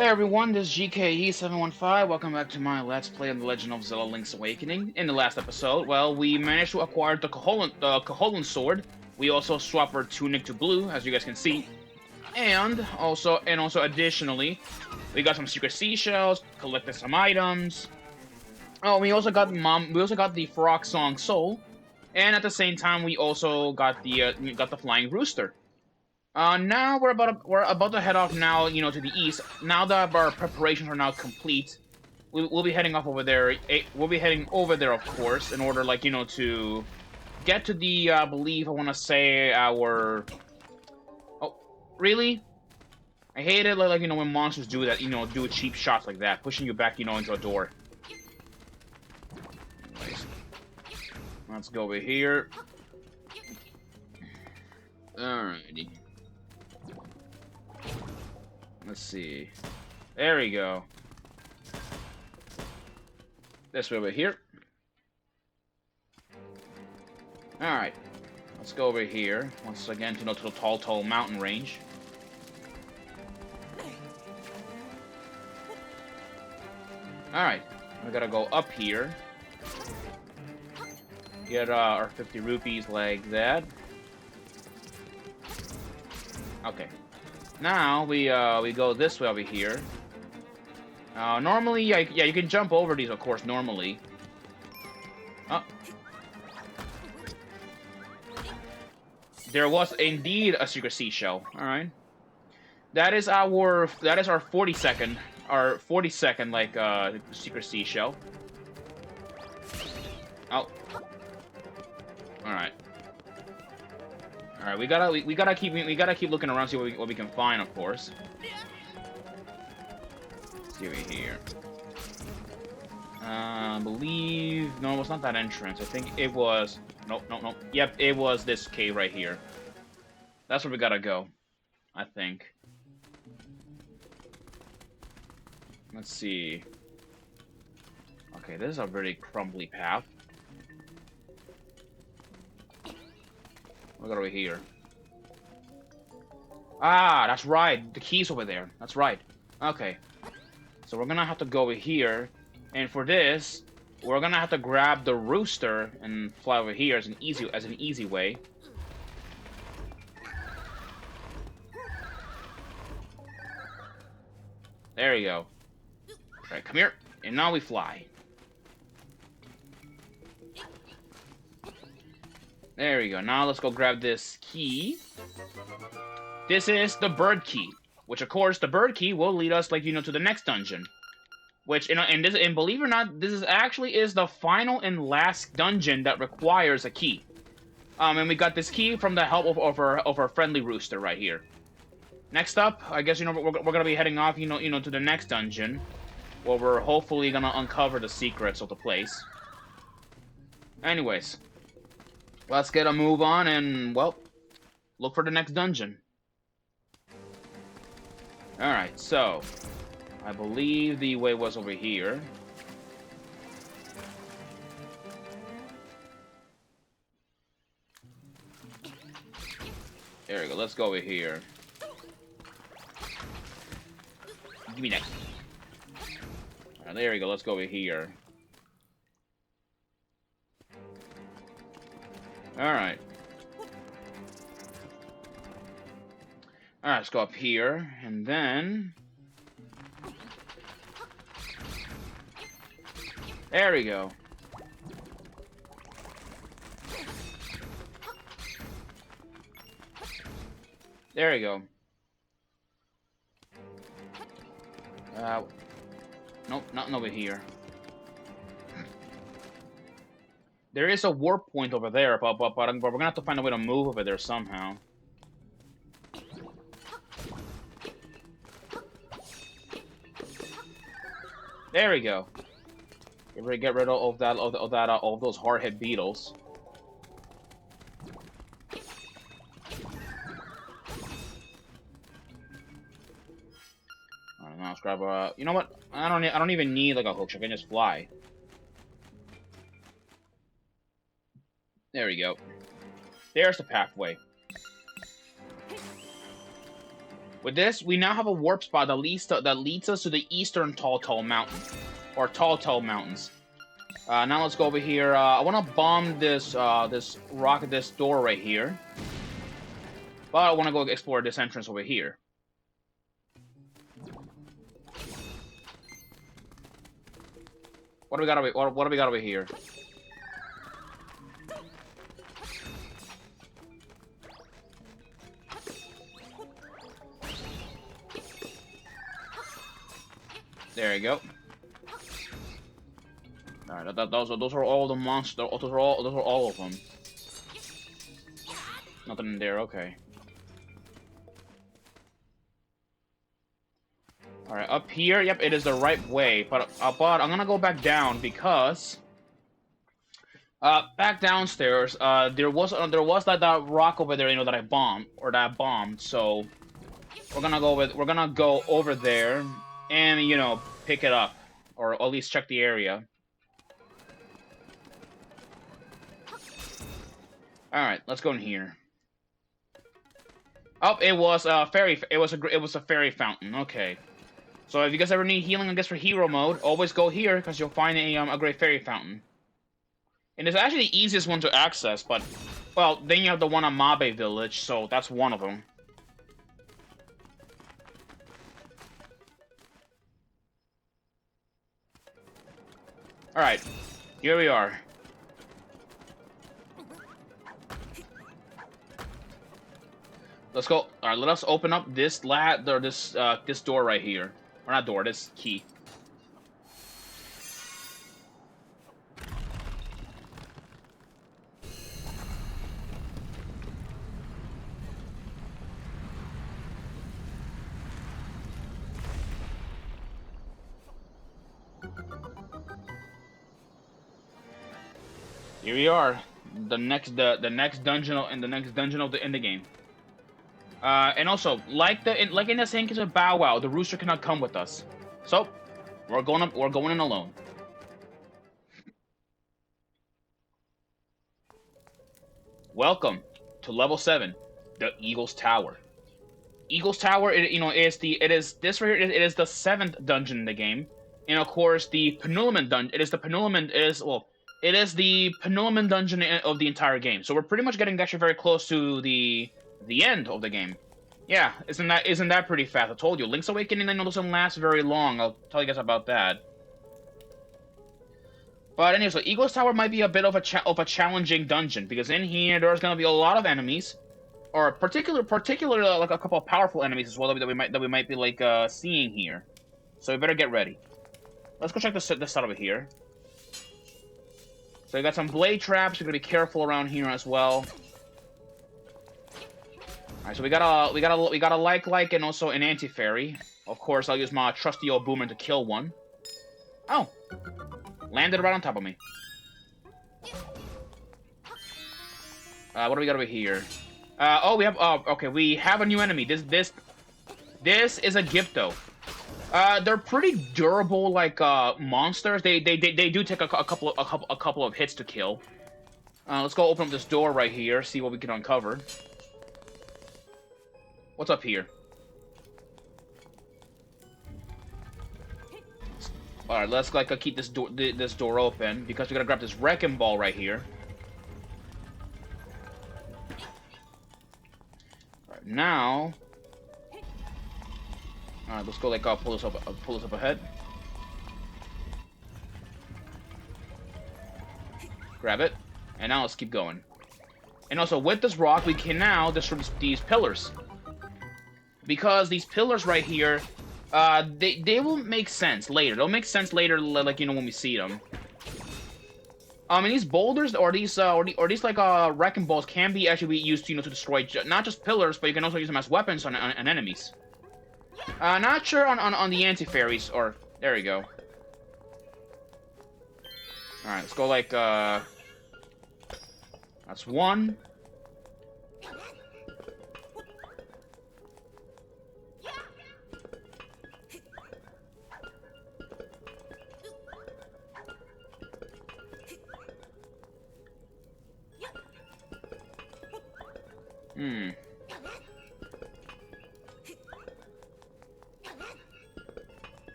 Hey everyone, this is GKE715. Welcome back to my Let's Play on The Legend of Zelda Link's Awakening. In the last episode, well, we managed to acquire the Koholint Sword. We also swapped our tunic to blue, as you guys can see. And also additionally, we got some secret seashells, collected some items. Oh, we also got the Frog Song Soul. And at the same time, we also got the Flying Rooster. Now we're about to head off now, to the east. Now that our preparations are now complete, we'll be heading off over there. We'll be heading over there, of course, in order, to get to the, I believe, I want to say, our... Oh, really? I hate it, when monsters do that, do cheap shots like that, pushing you back, into a door. Anyways, let's go over here. Alrighty. Let's see. There we go. This way over here. Alright. Let's go over here. Once again, to the tall mountain range. Alright. We gotta go up here. Get our 50 rupees like that. Okay. Now, we go this way over here. Normally, yeah, you can jump over these, of course, normally. Oh. There was indeed a secret seashell. Alright. That is our 40-second, secret seashell. Oh. Alright. Alright, we gotta keep looking around, see what we can find, of course. Let's see over here. I believe... No, it's not that entrance. I think it was... Nope. Yep, it was this cave right here. That's where we gotta go. I think. Let's see. Okay, this is a very crumbly path. Look over here. Ah, that's right. The key's over there. That's right. Okay. So we're gonna have to go over here. And for this, we're gonna have to grab the rooster and fly over here as an easy way. There you go. Alright, come here. And now we fly. There we go. Now let's go grab this key. This is the bird key, which of course the bird key will lead us, to the next dungeon. Which, and believe it or not, this is the final and last dungeon that requires a key. And we got this key from the help of our friendly rooster right here. Next up, I guess we're gonna be heading off, to the next dungeon, where we're hopefully gonna uncover the secrets of the place. Anyways. Let's get a move on and, well, look for the next dungeon. Alright, so, I believe the way was over here. There we go, let's go over here. Give me that. Alright, there we go, let's go over here. Alright. Alright, let's go up here, and then... There we go. There we go. Nope, nothing over here. There is a warp point over there, but we're gonna have to find a way to move over there somehow. There we go. Get rid of those hard-hit beetles. Alright, now let's grab a. You know what? I don't even need a hook. I can just fly. There we go. There's the pathway. With this, we now have a warp spot that leads us to the eastern Tall Mountain, or Tall Mountains. Now let's go over here. I want to bomb this this door right here, but I want to go explore this entrance over here. What do we got over here? There you go. All right, those are all the monsters. Those are all of them. Nothing in there. Okay. All right, up here. Yep, it is the right way. But I'm gonna go back down because back downstairs. There was that rock over there, that I bombed. So we're gonna go over there and pick it up, or at least check the area. All right, let's go in here. Oh, it was a fairy. It was a fairy fountain. Okay. So if you guys ever need healing, I guess for hero mode, always go here because you'll find a great fairy fountain. And it's actually the easiest one to access, but well, then you have the one on Mabe Village, so that's one of them. All right, here we are. Let's go. All right, let us open up this this door right here. Or not door, this key. Here we are. The next dungeon in the game. And also, like in the same case of Bow Wow, the rooster cannot come with us. So, we're going in alone. Welcome to level 7, the Eagle's Tower. Eagle's Tower, it is the 7th dungeon in the game, and of course the penultimate dungeon. It is the penultimate dungeon of the entire game. So we're pretty much getting actually very close to the end of the game. Yeah, isn't that pretty fast? I told you, Link's Awakening I know doesn't last very long. I'll tell you guys about that. But anyway, so Eagle's Tower might be a bit of a challenging dungeon because in here there's gonna be a lot of enemies, or particularly like a couple of powerful enemies as well that we might be like seeing here. So we better get ready. Let's go check this out over here. So you got some blade traps. You're gonna be careful around here as well. Alright, so we got a like and also an anti-fairy. Of course, I'll use my trusty old boomer to kill one. Oh, landed right on top of me. What do we got over here? Oh, we have. Oh, okay, we have a new enemy. This is a Gypto. They're pretty durable, like monsters. They do take a couple of hits to kill. Let's go open up this door right here. See what we can uncover. What's up here? All right, let's keep this door open because we gotta grab this wrecking ball right here. All right, now. All right, let's go pull this up ahead. Grab it, and now let's keep going. And also with this rock, we can now destroy these pillars. Because these pillars right here, they will make sense later. They'll make sense later, like when we see them. And these boulders or these like wrecking balls can be actually used to to destroy not just pillars, but you can also use them as weapons on enemies. Not sure on the anti-fairies, or there we go. All right, let's go that's one.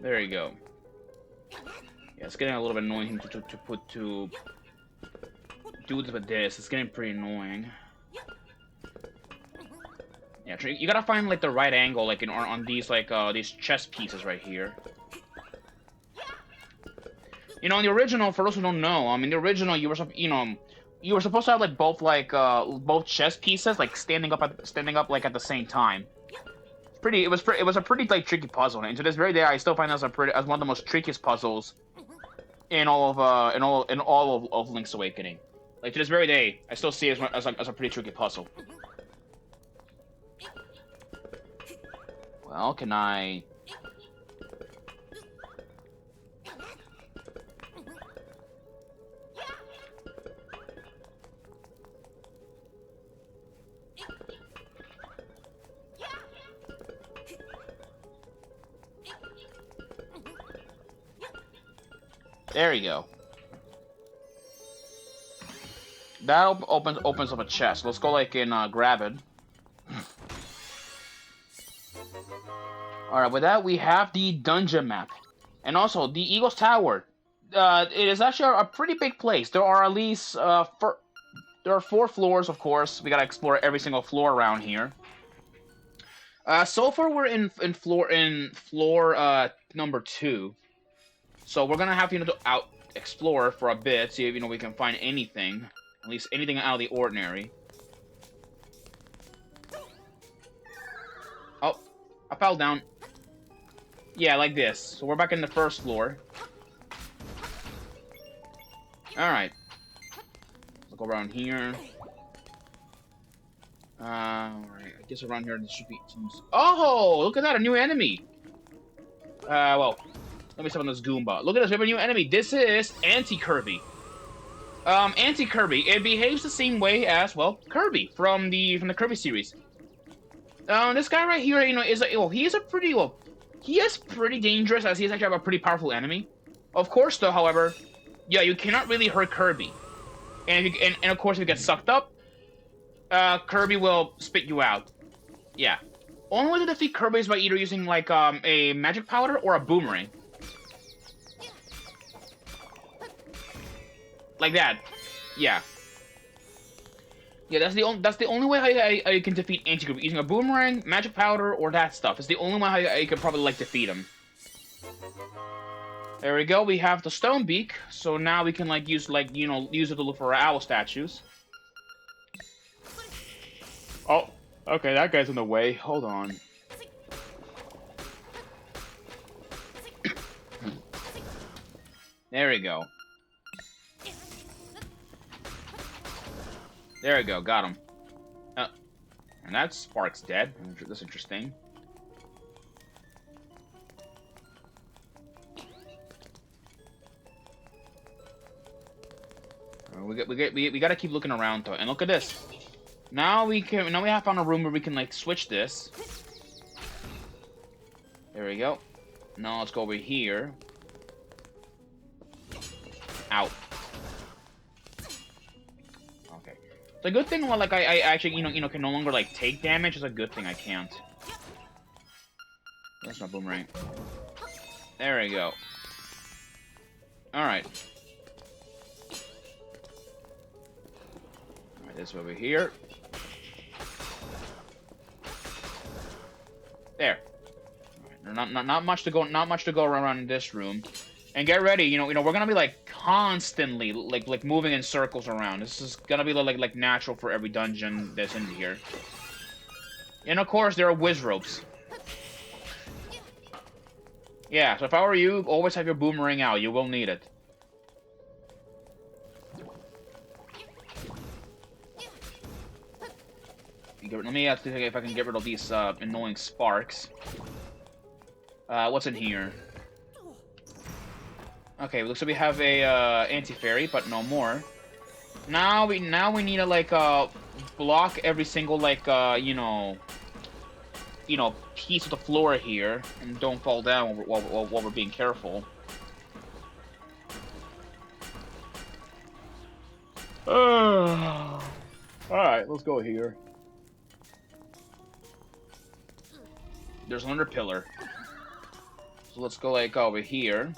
There you go. Yeah, it's getting a little bit annoying to do this with this. It's getting pretty annoying. Yeah, you gotta find like the right angle, like on these these chess pieces right here. You know, in the original, for those who don't know, in the original, you were supposed to have like both chess pieces like standing up like at the same time. It was a pretty like tricky puzzle, and to this very day, I still find that as one of the most trickiest puzzles in all of Link's Awakening. Like to this very day, I still see it as a pretty tricky puzzle. Well, can I? There you go. That opens up a chest. Let's go like in grab it. Alright, with that we have the dungeon map. And also the Eagle's Tower. It is actually a pretty big place. There are at least there are 4 floors, of course. We gotta explore every single floor around here. So far we're in floor number 2. So we're gonna have to explore for a bit, see if we can find anything, at least anything out of the ordinary. Oh, I fell down. Yeah, like this. So we're back in the first floor. All right. Let's go around here. Alright, I guess around here there should be some... Oh, look at that, a new enemy. Well. Let me step on this Goomba. Look at this, we have a new enemy. This is Anti-Kirby. Anti-Kirby. It behaves the same way as, well, Kirby from the Kirby series. This guy right here, he is pretty dangerous as he's actually a pretty powerful enemy. Of course, though, however, yeah, you cannot really hurt Kirby. And of course, if you get sucked up, Kirby will spit you out. Yeah. Only way to defeat Kirby is by either using, like, a magic powder or a boomerang. Like that. Yeah. Yeah, that's the only way I can defeat Anti-Kirby. Using a boomerang, magic powder, or that stuff. It's the only way I can probably, like, defeat him. There we go, we have the stone beak, so now we can, like, use it to look for owl statues. Oh, okay, that guy's in the way. Hold on. There we go. There we go, got him. And that spark's dead. That's interesting. We gotta keep looking around though, and look at this. Now we have found a room where we can like switch this. There we go. Now let's go over here. Out. Okay. It's a good thing. Like I actually can no longer like take damage. It's a good thing I can't. That's not boomerang. There we go. All right. This over here. There. Right, not much to go around in this room. And get ready, we're gonna be like constantly like moving in circles around. This is gonna be like natural for every dungeon that's in here. And of course there are whiz ropes. Yeah, so if I were you, always have your boomerang out. You will need it. Let me see if I can get rid of these annoying sparks. What's in here? Okay, looks like we have a anti-fairy, but no more. Now we need to like block every single like piece of the floor here, and don't fall down while we're being careful. All right, let's go here. There's another pillar. So let's go like over here.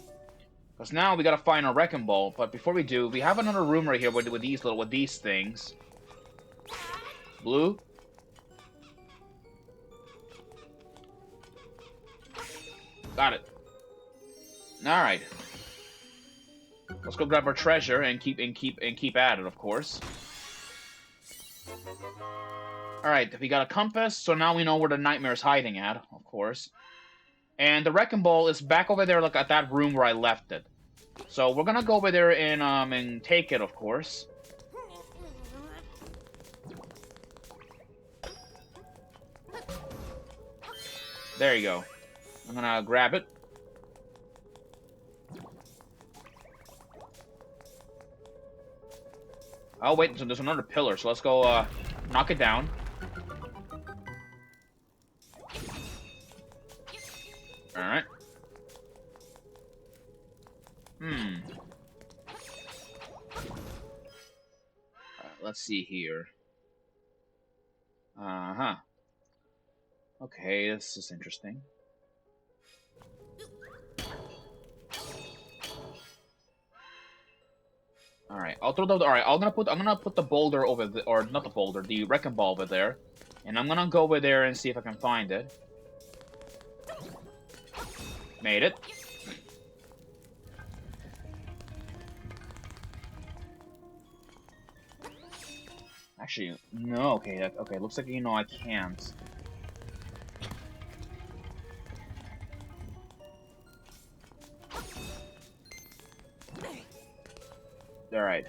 Because now we gotta find a wrecking ball. But before we do, we have another room right here with these things. Blue. Got it. All right. Let's go grab our treasure and keep at it, of course. All right, we got a compass, so now we know where the nightmare's hiding at, of course. And the wrecking ball is back over there, like at that room where I left it. So we're gonna go over there and take it, of course. There you go. I'm gonna grab it. Oh wait, so there's another pillar, so let's go knock it down. Alright. Let's see here. Uh-huh. Okay, this is interesting. Alright, I'll throw the alright, I'm gonna put the boulder over the or not the boulder, the wrecking ball over there. And I'm gonna go over there and see if I can find it. Made it. Actually, no, okay, okay, looks like, you know, I can't. Alright.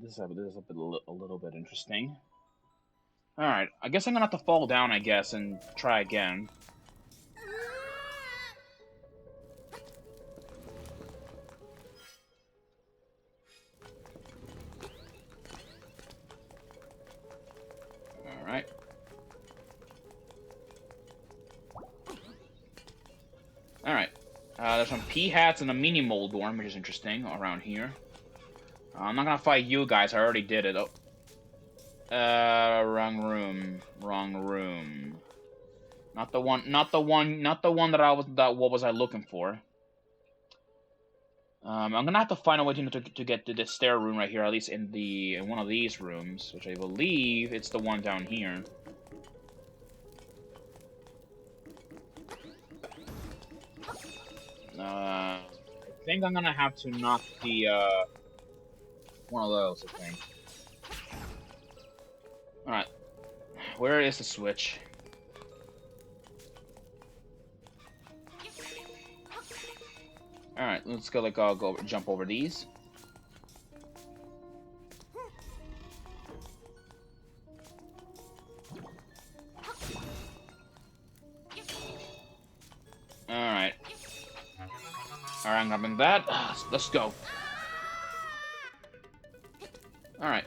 This is a little bit interesting. Alright, I guess I'm gonna have to fall down, I guess, and try again. Alright. Alright. There's some pea hats and a mini Moldorm, which is interesting, around here. I'm not gonna fight you guys, I already did it. Oh. Wrong room. Wrong room. Not the one that what was I looking for? I'm gonna have to find a way to get to this stair room right here, at least in one of these rooms, which I believe it's the one down here. I think I'm gonna have to knock the one of those, I think. Alright. Where is the switch? Alright, let's go go jump over these. Alright. Alright, I'm grabbing that. Let's go. Alright.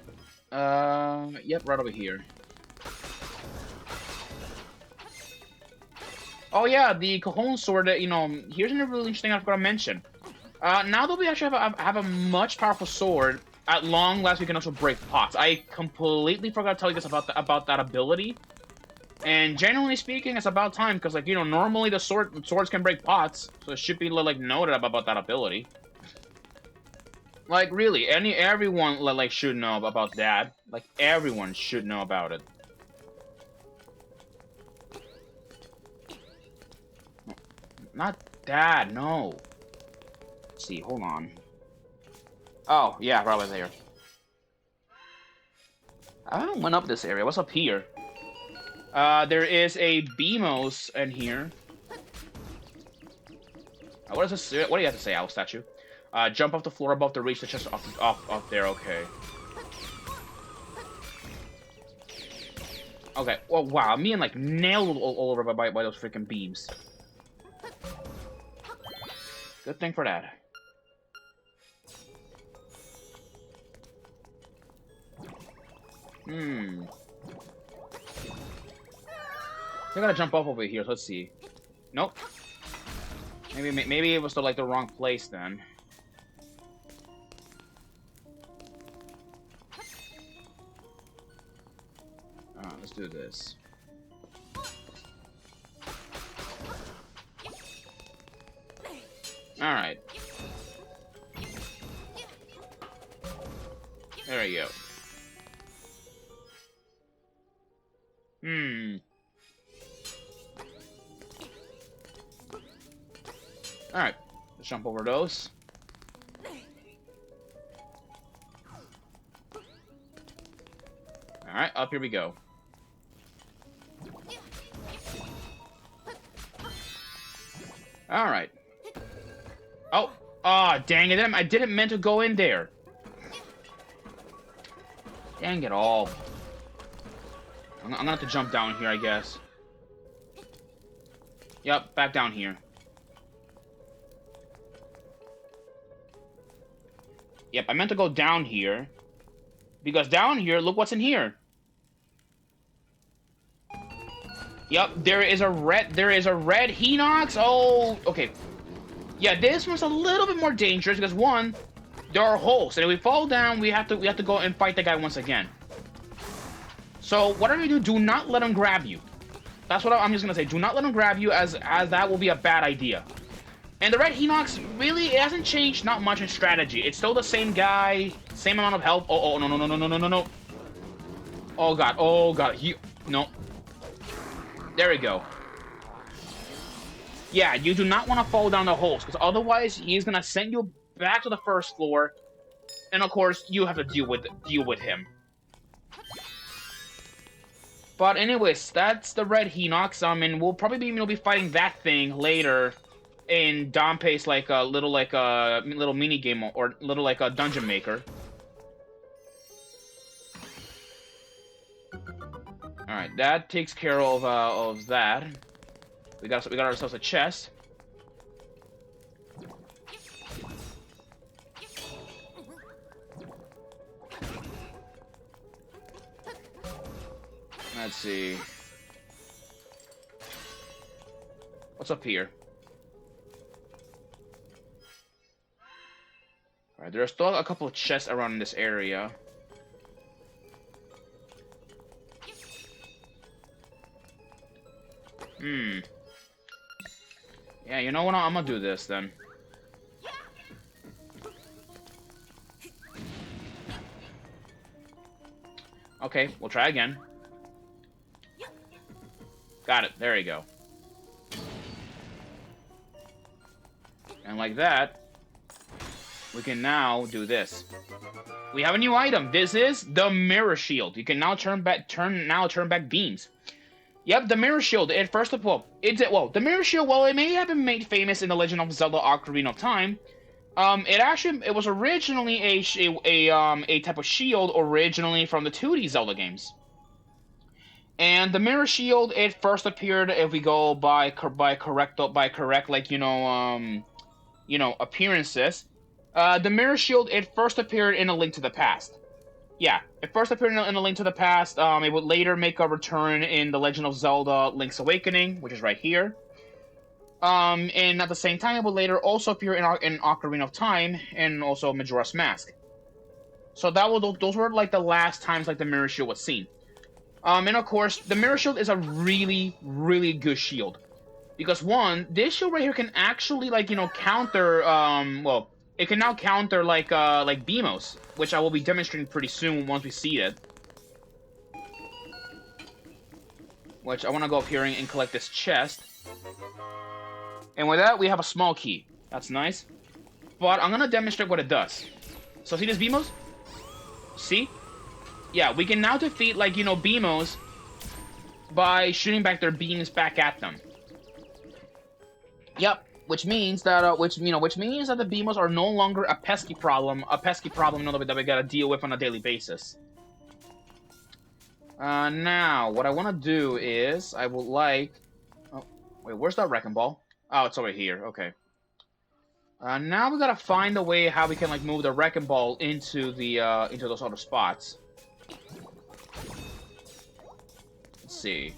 Yep, right over here. Oh yeah, the Cajon sword, you know, here's a really interesting thing I forgot to mention. Now that we actually have a much powerful sword, at long last we can also break pots. I completely forgot to tell you guys about that ability. And generally speaking, it's about time, because, like, you know, normally the swords can break pots, so it should be, like, noted about that ability. Like, really, everyone, like, should know about that. Like, everyone should know about it. Not that, no. Let's see, hold on. Oh, yeah, right over there. I haven't went up this area. What's up here? There is a Beamos in here. What does this? What do you have to say, owl statue? Jump off the floor above the reach the chest off there. Okay. Okay. Well, wow. Me and like nailed all over by those freaking beams. Good thing for that. I gotta jump up over here. So let's see. Nope. Maybe it was the, like, the wrong place then. Let's do this. Alright. There we go. Alright. Let's jump over those. Alright, up here we go. Alright. Oh! Aw, dang it. I didn't meant to go in there. Dang it all. I'm gonna have to jump down here, I guess. Yep, back down here. Yep, I meant to go down here. Because down here, look what's in here. Yep, there is a red Hinox. Oh, okay. Yeah, this one's a little bit more dangerous because one, there are holes, and if we fall down, we have to go and fight the guy once again. So whatever you do not let him grab you. That's what I'm just gonna say. Do not let him grab you, as that will be a bad idea. And the red Hinox, really, it hasn't changed not much in strategy. It's still the same guy, same amount of health. Oh, no, no, no, no, no, no, no, no. Oh, God. Oh, God. No. There we go. Yeah, you do not want to fall down the holes, because otherwise, he's going to send you back to the first floor. And, of course, you have to deal with him. But anyways, that's the red Hinox. And we'll probably be fighting that thing later in Dante's little mini game or little dungeon maker. All right, that takes care of that. We got ourselves a chest. Let's see. What's up here? Alright, there are still a couple of chests around in this area. Yeah, you know what? I'm gonna do this then. Okay, we'll try again. Got it. There you go. And like that, we can now do this. We have a new item. This is the Mirror Shield. You can now turn back beams. Yep, the Mirror Shield. The Mirror Shield. Well, it may have been made famous in the Legend of Zelda: Ocarina of Time. It was originally a type of shield originally from the 2D Zelda games. And the Mirror Shield, it first appeared, if we go by correct appearances. The Mirror Shield, it first appeared in A Link to the Past. Yeah, it first appeared in A Link to the Past. It would later make a return in The Legend of Zelda: Link's Awakening, which is right here. And at the same time, it would later also appear in Ocarina of Time and also Majora's Mask. So those were like the last times like the Mirror Shield was seen. And of course, the Mirror Shield is a really, really good shield. Because one, this shield right here can actually counter, it can now counter like Beamos, which I will be demonstrating pretty soon once we see it. Which I want to go up here and collect this chest. And with that, we have a small key. That's nice. But I'm going to demonstrate what it does. So see this Beamos? See? Yeah, we can now defeat, Beamos by shooting back their beams back at them. Yep, which means that the Beamos are no longer a pesky problem that we gotta deal with on a daily basis. Now, what I want to do is, I would like... Oh, wait, where's that wrecking ball? Oh, it's over here, okay. Now we gotta find a way how we can, move the wrecking ball into those other spots. Let's see.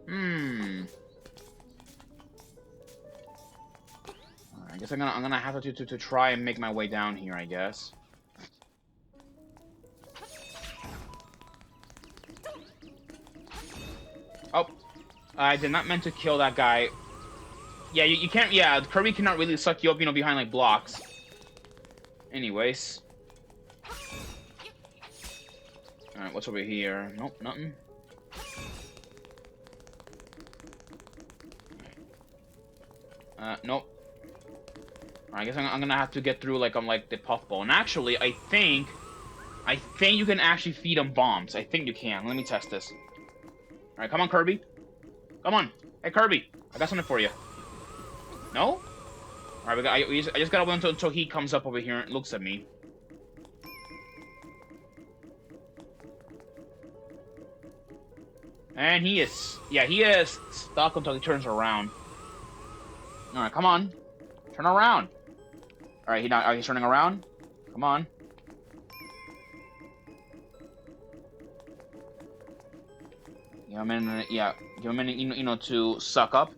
Hmm. I guess I'm gonna have to try and make my way down here, I guess. Oh, I did not meant to kill that guy. Yeah, you can't. Yeah, Kirby cannot really suck you up, you know, behind like blocks. Anyways. All right, what's over here? Nope, nothing. Nope. I guess I'm gonna have to get through like like the puffball. And actually, I think you can actually feed them bombs. I think you can. Let me test this. All right, come on, Kirby. Come on. Hey, Kirby. I got something for you. No? All right, I just gotta wait until he comes up over here and looks at me. And he is, yeah, he is stuck until he turns around. All right, come on. Turn around. All right, he's turning around. Come on. Give him a minute, yeah. Give him a minute, you know, to suck up.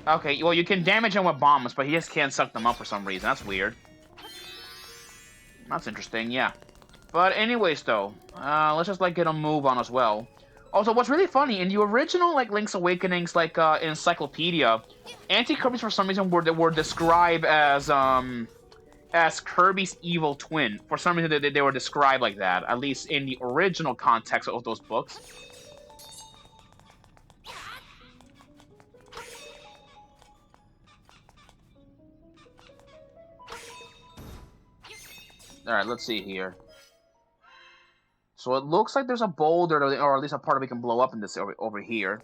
Okay, well, you can damage him with bombs, but he just can't suck them up for some reason. That's weird. That's interesting, yeah. But anyways, though, let's just, like, get a move on as well. Also, what's really funny, in the original, like, Link's Awakenings, like, encyclopedia, Anti-Kirby's for some reason were described as Kirby's evil twin. For some reason, they were described like that, at least in the original context of those books. Alright, let's see here. So it looks like there's a boulder, or at least a part of it can blow up in this over here.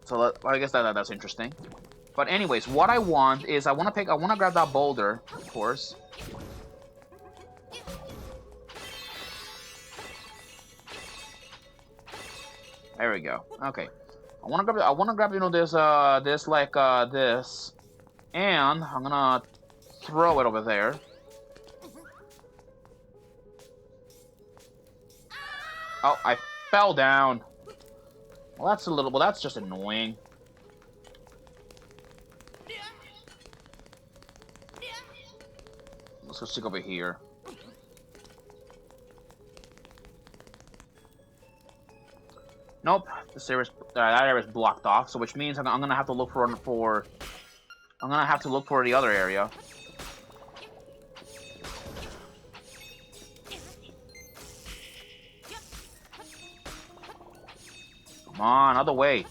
So I guess that's interesting. But anyways, what I want is I want to grab that boulder, of course. There we go. Okay. I want to grab you know this this, and I'm gonna throw it over there. Oh, I fell down. Well, that's just annoying. Let's go stick over here. Nope, this area that area is blocked off, so which means I'm gonna have to look for I'm gonna have to look for the other area. Come on, other way.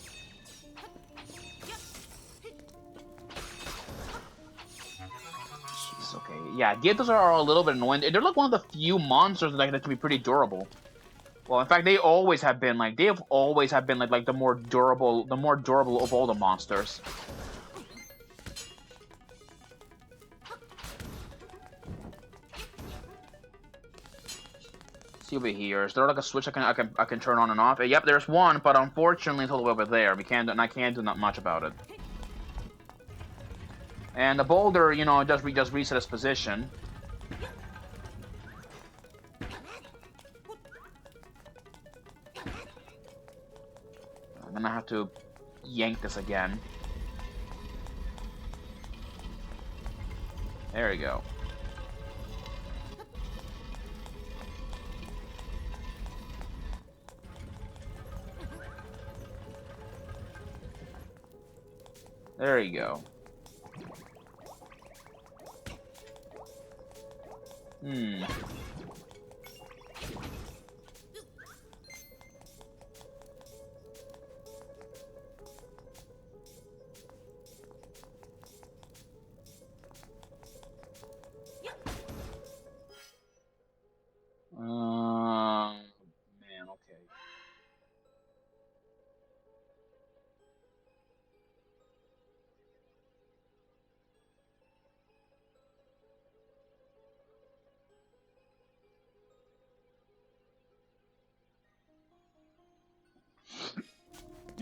Jeez, okay. Yeah, Gyarados are a little bit annoying. They're like one of the few monsters that can be pretty durable. Well, in fact, they always have been like the more durable of all the monsters. See over here. Is there like a switch I can turn on and off? Yep, there's one, but unfortunately it's all the way over there. I can't do not much about it. And the boulder, you know, just reset its position. I'm gonna have to yank this again. There we go. There you go. Man, okay.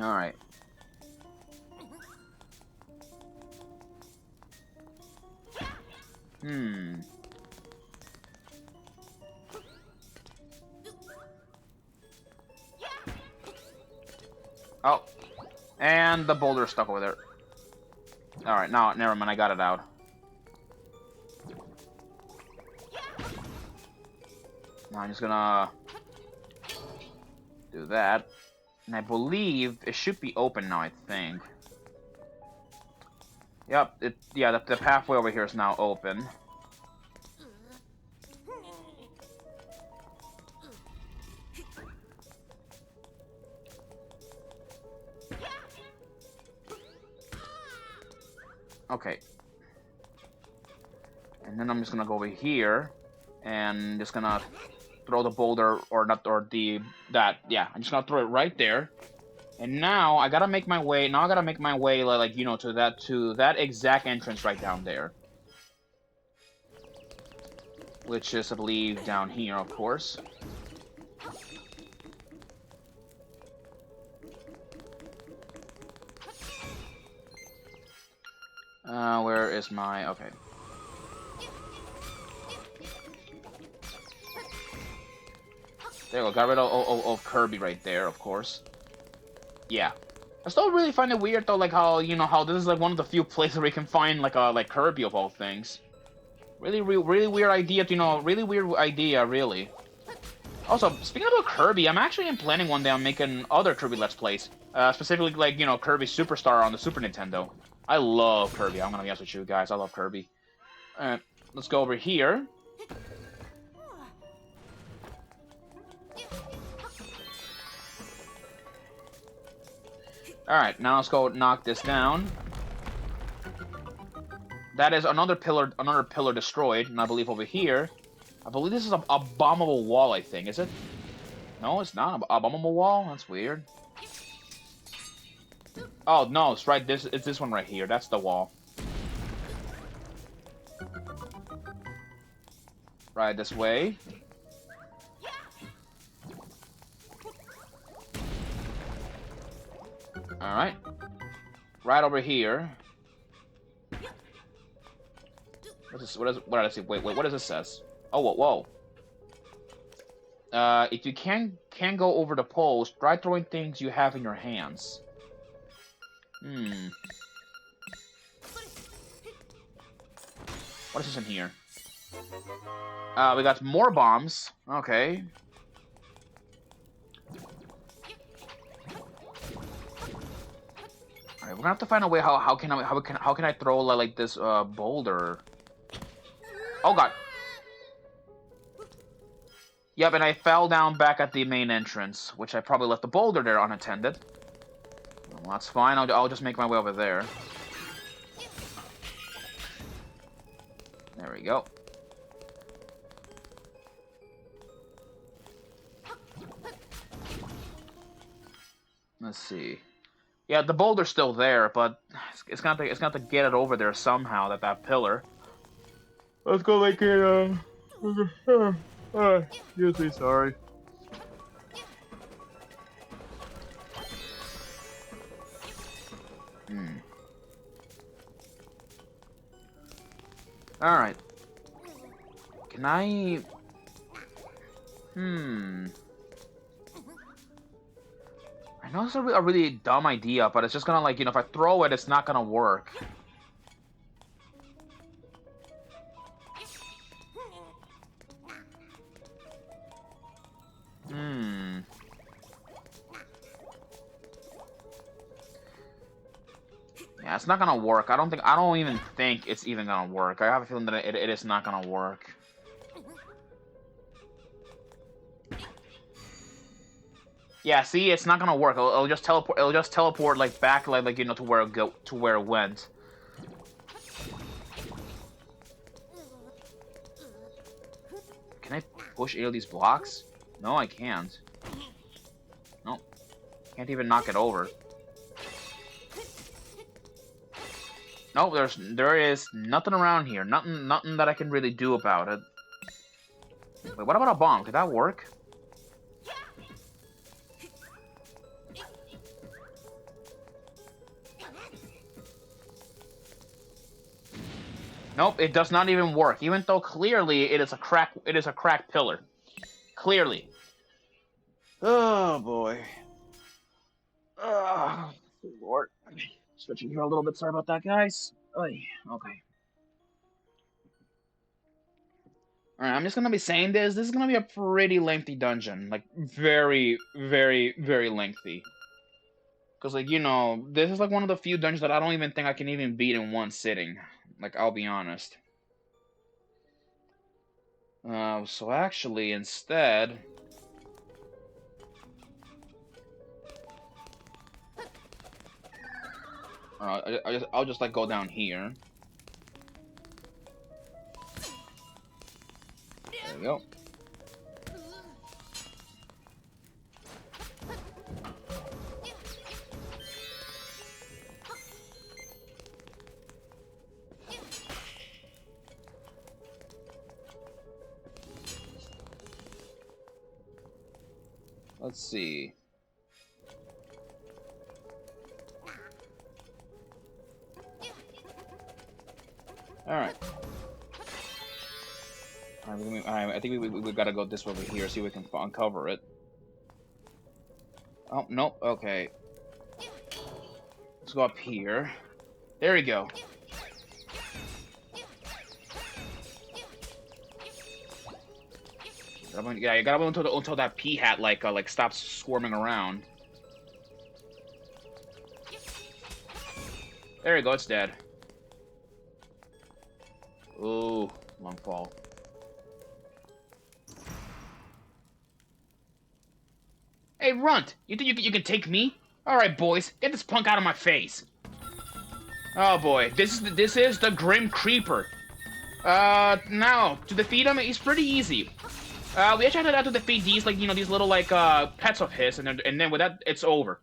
All right. Oh, and the boulder is stuck over there. Alright, now, never mind, I got it out. Now I'm just gonna do that. And I believe it should be open now, I think. Yep, the pathway over here is now open. Okay. And then I'm just gonna go over here and just gonna throw the boulder I'm just gonna throw it right there. And now I gotta make my way like, you know, to that exact entrance right down there. Which is, I believe, down here, of course. Where is my... Okay. There we go, got rid of Kirby right there, of course. Yeah. I still really find it weird, though, like, how, you know, how this is, like, one of the few places where you can find, like, Kirby of all things. Really weird idea, you know, really weird idea, really. Also, speaking about Kirby, I'm actually planning one day on making other Kirby Let's Plays. Specifically, like, you know, Kirby Superstar on the Super Nintendo. I love Kirby, I'm gonna be honest with you guys, I love Kirby. Alright, let's go over here. Alright, now let's go knock this down. That is another pillar destroyed, and I believe over here... I believe this is a bombable wall, I think, is it? No, it's not a bombable wall? That's weird. Oh, no, it's right, it's this one right here. That's the wall. Right this way. Alright. Right over here. What does it say? Wait, what does it says? Oh, whoa. If you can't go over the poles, try throwing things you have in your hands. What is this in here? We got more bombs. Okay. Alright, we're gonna have to find a way how can I throw like this boulder? Oh god. Yep, and I fell down back at the main entrance, which I probably left the boulder there unattended. Well, that's fine. I'll just make my way over there. There we go. Let's see. Yeah, the boulder's still there, but it's gonna have to get it over there somehow. That pillar. Let's go make it. Excuse me, sorry. Alright. Can I... I know it's a really dumb idea, but it's just gonna, like, you know, if I throw it, it's not gonna work. Yeah, it's not gonna work. I don't even think it's even gonna work. I have a feeling that it is not gonna work. Yeah, see, it's not gonna work. It'll just teleport. It'll just teleport like back, like you know, to where it went. Can I push any of these blocks? No, I can't. Nope. Can't even knock it over. Nope, there is nothing around here. Nothing that I can really do about it. Wait, what about a bomb? Could that work? Nope, it does not even work. Even though clearly it is a cracked pillar. Clearly. Oh boy. Lord. Switching here a little bit. Sorry about that, guys. Oy, okay. Alright, I'm just gonna be saying this. This is gonna be a pretty lengthy dungeon. Like, very, very, very lengthy. Because, like, you know, this is like one of the few dungeons that I don't even think I can even beat in one sitting. Like, I'll be honest. So actually, instead... I'll just, like, go down here. There we go. Let's see. Alright. Alright, I think we gotta go this way over here, see if we can uncover it. Oh, nope, okay. Let's go up here. There we go. Yeah, you gotta wait until that pea hat like stops swarming around. There you go, it's dead. Ooh, long fall. Hey, Runt! You think you can take me? All right, boys, get this punk out of my face. Oh boy, this is the Grim Creeper. Now to defeat him, he's pretty easy. We actually had to defeat these, like, you know, these little, like, pets of his, and then with that, it's over.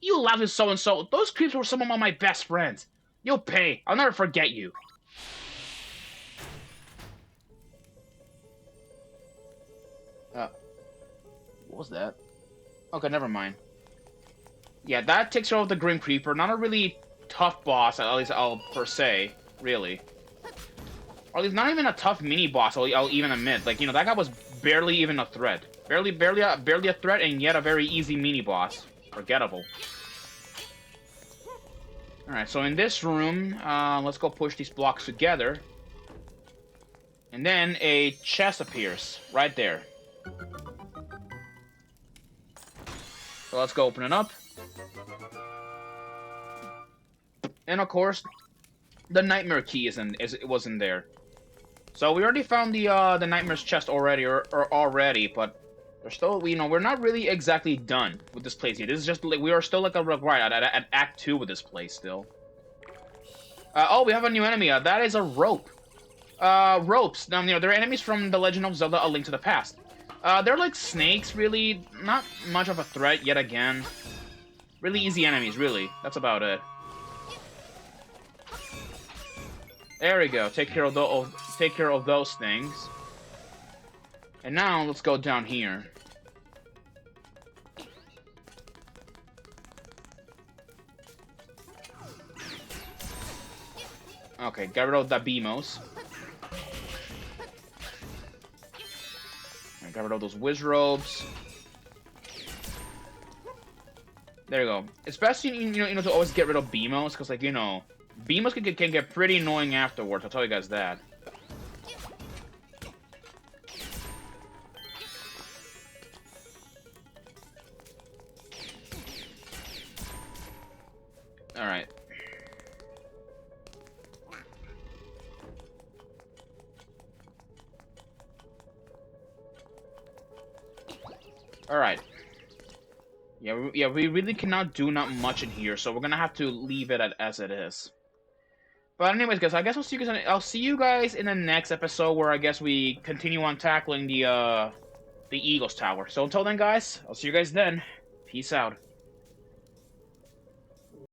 You lousy so-and-so, those creeps were some of my best friends. You'll pay. I'll never forget you. What was that? Okay, never mind. Yeah, that takes care of the Grim Creeper. Not a really tough boss, at least per se, really. Or at least not even a tough mini-boss, I'll even admit. Like, you know, that guy was barely even a threat. Barely a threat, and yet a very easy mini-boss. Forgettable. Alright, so in this room, let's go push these blocks together. And then a chest appears, right there. So let's go open it up. And of course, the Nightmare Key was in there. So we already found the Nightmare's chest already, but there's still, you know, we're not really exactly done with this place yet. This is just like, we are still like at Act 2 with this place still. Oh, we have a new enemy. That is a rope. Ropes. Now, you know, they're enemies from The Legend of Zelda: A Link to the Past. They're like snakes, really. Not much of a threat yet again. Really easy enemies, really. That's about it. There we go. Take care of those things. And now let's go down here. Okay, get rid of the Beamos. Get rid of those whiz robes. There you go. It's best you know to always get rid of Beamos, because, like, you know, Beamos can get pretty annoying afterwards. I'll tell you guys that. All right. Alright. Yeah, we really cannot do not much in here, so we're gonna have to leave it as it is. But anyways, guys, I guess I'll see you guys in the next episode, where I guess we continue on tackling the Eagles Tower. So until then, guys, I'll see you guys then. Peace out.